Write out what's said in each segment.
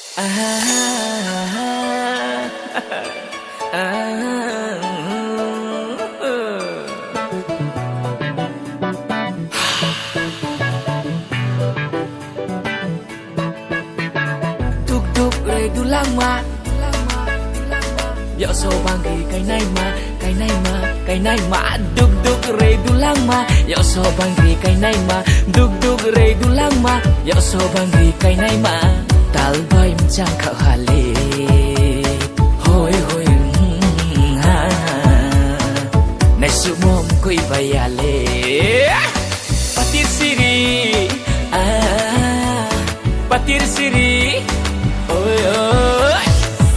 Tuk tuk re dulang ma, dạo sâu bang ghi cái này mà, cái này mà, cái này mà. Duk duk re dulang ma, dạo sâu bang ghi cái này mà. Duk duk re dulang ma, dạo sâu bang ghi cái này mà. Tal bay mchang khảo hà lê, hoi hoi ha. Nai su mom koi baya lê. Patir siri, patir siri, oi oi.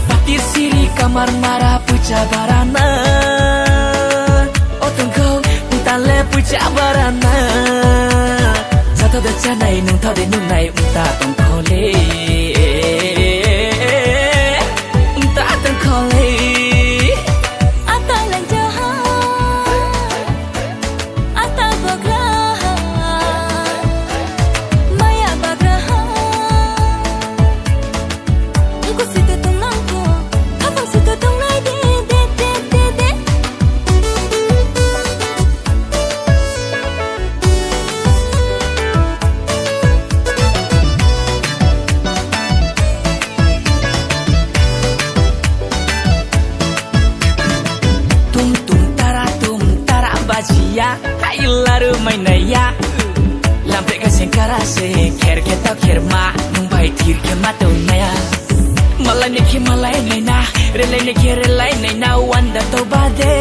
Patir siri kamar marah puja barana. Otong kau unta le puja barana. Satu dah nai nung thau de nung nai unta tong kau le. Unta tong kau le. Atau lanjahan, atau bagrahan, maya bagrahan. Aku situ tungangku, abang situ tungai de. Ya, hai laru mainaya. Lampe kasih karase, ker kita kerma, numpai tir kerma tunaya. Malai neki malai nena, relai neki relai nena, wanda tobade,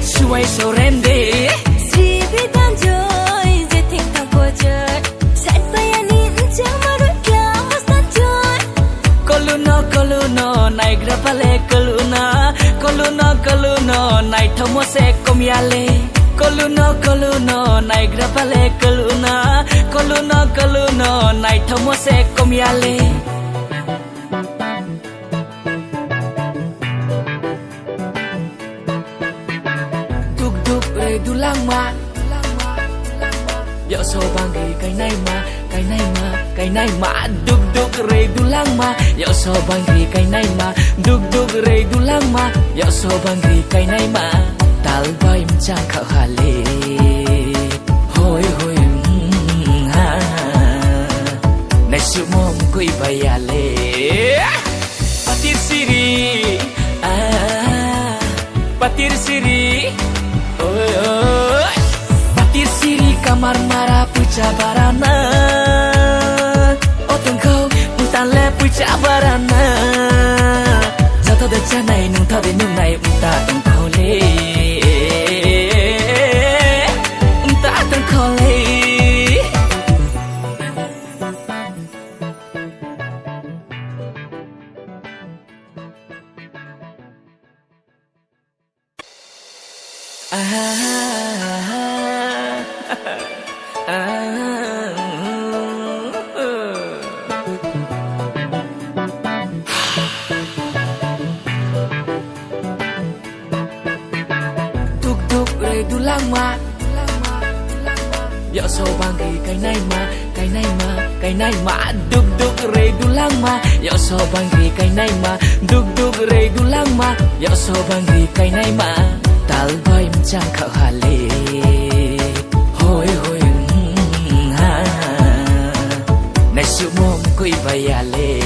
suai sorende. Sibi tanjoy, jeting tampojoy, saat bayani encang marutnya masta joy. Koluno, naik grapale koluna, koluno, naik thomose komyale. Koluno, naik grapale koluna, koluno, naik thomose komyale. Tuk tuk re dulang ma, dạo sâu bang ghi cái này mà, cái này mà, cái này mà. Duk duk re dulang ma, dạo sâu bang ghi cái này mà. Duk duk re dulang ma, dạo sâu bang ghi cái này mà. Tal bay mchang khảo hà lê, hoi hoi ha. Nai su mom koi baya lê. Patir siri, patir siri, oi oi. Patir siri kamar marah puja barana. Otong kau untan le puja barana. Satu dah nai nung thau de nung nai unta tong kau le. Tuk tuk re dulang ma, dạo sâu bang ghi cái này mà, cái này mà, cái này mà. Duk duk re dulang ma, dạo sâu bang ghi cái này mà. Duk duk re dulang ma, dạo sâu bang ghi cái này mà. Tal bay mchang khảo hà lê, hoi hoi ha. Nai su mom koi baya lê.